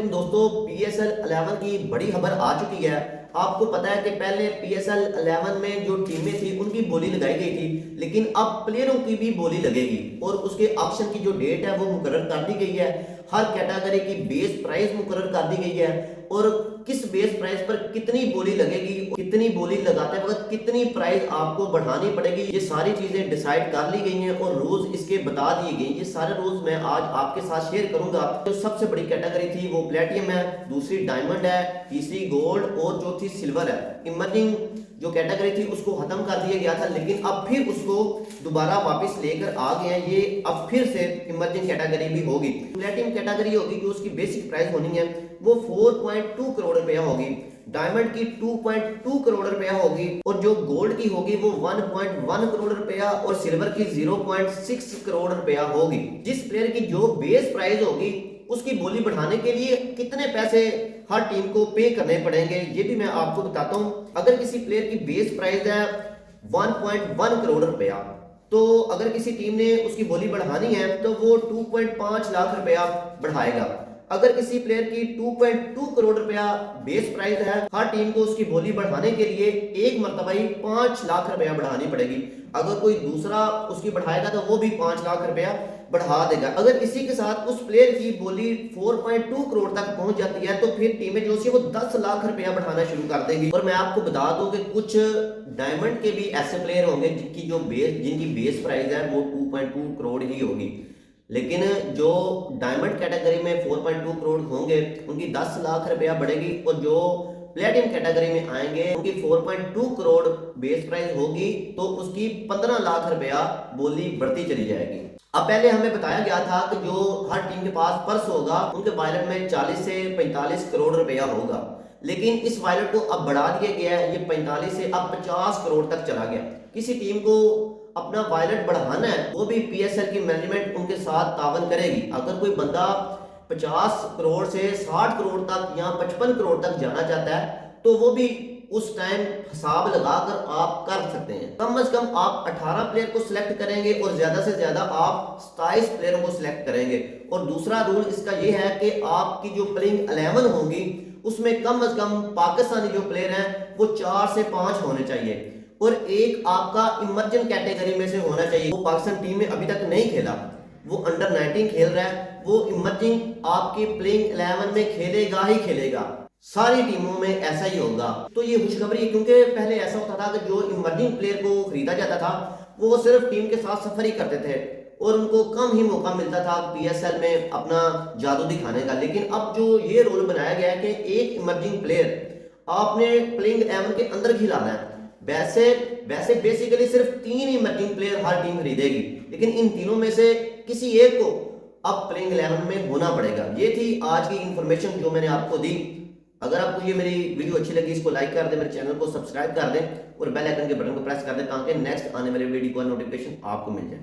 वालेकुम दोस्तों। PSL 11 की बड़ी खबर आ चुकी है। आपको पता है कि पहले PSL 11 में जो टीमें थी उनकी बोली लगाई गई थी, लेकिन अब प्लेयरों की भी बोली लगेगी और उसके ऑप्शन की जो डेट है वो मुकर्रर कर दी गई है। हर कैटेगरी की बेस प्राइस मुकर्रर कर दी गई है और किस बेस प्राइस पर कितनी बोली लगेगी, कितनी बोली लगाते वक्त कितनी प्राइस आपको बढ़ानी पड़ेगी, ये सारी चीजें डिसाइड कर ली गई हैं और रूल्स इसके बता दिए गए। ये सारे रूल्स मैं आज आपके साथ शेयर करूंगा। जो सबसे बड़ी कैटेगरी थी वो प्लेटिनम है, दूसरी डायमंड है, तीसरी गोल्ड और चौथी सिल्वर है। इमर्जिंग जो कैटेगरी थी उसको खत्म कर दिया गया था, लेकिन अब फिर उसको दोबारा वापस लेकर आ गए हैं। ये अब फिर से इमर्जिंग कैटेगरी भी होगी। प्लेटिनम कैटेगरी होगी, जो उसकी बेसिक प्राइस होनी है वो 4.2 करोड़ रुपया होगी, डायमंड की 2.2 करोड़ रुपया होगी और जो गोल्ड की होगी वो 1.1 करोड़ रुपया और सिल्वर की 0.6 करोड़ रुपया होगी। जिस प्लेयर की जो बेस प्राइस होगी उसकी बोली बढ़ाने के लिए कितने पैसे हर टीम को पे करने पड़ेंगे ये भी मैं आपको बताता हूं। अगर किसी प्लेयर की बेस प्राइस है 1.1 करोड़ रुपया, तो अगर किसी टीम ने उसकी बोली बढ़ानी है तो वो 2.5 लाख रुपया बढ़ाएगा। अगर किसी प्लेयर की 2.2 करोड़ रुपया बेस प्राइस है, हर टीम को उसकी बोली बढ़ाने के लिए एक मरतबा ही 5 लाख रुपया बढ़ानी पड़ेगी। अगर कोई दूसरा उसकी बढ़ाएगा तो वो भी 5 लाख रुपया बढ़ा देगा। अगर इसी के साथ उस प्लेयर की बोली 4.2 करोड़ तक पहुंच जाती है तो फिर टीमें जो सी वो 10 लाख रुपया बढ़ाना शुरू कर देंगी। और मैं आपको बता दूं कि कुछ डायमंड के भी ऐसे प्लेयर होंगे जिनकी बेस प्राइस है वो 2.2 करोड़ ही होगी, लेकिन जो डायमंड कैटेगरी में 4.2 करोड़ होंगे उनकी 10 लाख रुपया बढ़ेगी और जो प्लेटिनम कैटेगरी में आएंगे उनकी 4.2 करोड़ बेस प्राइस होगी तो उसकी 15 लाख रुपया बोली बढ़ती चली जाएगी। अब पहले हमें बताया गया था कि जो हर टीम के पास पर्स होगा उनके वॉलेट में 40 से 45 करोड़ रुपया होगा, लेकिन इस वॉलेट को अब बढ़ा दिया गया है। ये 45 से अब 50 करोड़ तक चला गया। किसी टीम को अपना वॉलेट बढ़ाना है वो भी PSL की मैनेजमेंट उनके साथ तावन करेगी। अगर कोई बंदा 50 करोड़ से 60 करोड़ तक या 55 करोड़ तक जाना चाहता है तो वो भी उस टाइम हिसाब लगाकर आप कर सकते हैं। कम से कम आप 18 प्लेयर को सिलेक्ट करेंगे और ज्यादा से ज्यादा आप 27 प्लेयरों को सिलेक्ट करेंगे। और दूसरा रूल इसका ये है कि आपकी जो प्लेइंग 11 होगी उसमें कम से कम पाकिस्तानी जो प्लेयर हैं वो 4 से 5 होने चाहिए और एक आपका इमर्जिंग कैटेगरी में से होना चाहिए। वो पाकिस्तान टीम में अभी तक नहीं खेला, वो अंडर 19 खेल रहा है, वो इमर्जिंग आपके प्लेइंग 11 में खेलेगा ही खेलेगा। सारी टीमों में ऐसा ही होगा। तो ये खुशखबरी है, क्योंकि पहले ऐसा होता था कि जो इमर्जिंग प्लेयर को खरीदा जाता था वो सिर्फ टीम के साथ सफर ही करते थे और उनको कम ही मौका मिलता था PSL में अपना जादू दिखाने का। लेकिन अब जो ये रूल बनाया गया है कि एक इमर्जिंग प्लेयर आपने प्लेइंग 11 के अंदर खिलाना है। वैसे बेसिकली सिर्फ 3 इमर्जिंग प्लेयर हर टीम खरीदेगी, लेकिन इन तीनों में से किसी एक को अब प्लेइंग 11 में होना पड़ेगा। ये थी आज की इंफॉर्मेशन जो मैंने आपको दी। अगर आपको ये मेरी वीडियो अच्छी लगी इसको लाइक कर दें, मेरे चैनल को सब्सक्राइब कर दें और बेल आइकन के बटन को प्रेस कर दें ताकि नेक्स्ट आने वाले वीडियो का नोटिफिकेशन आपको मिल जाए।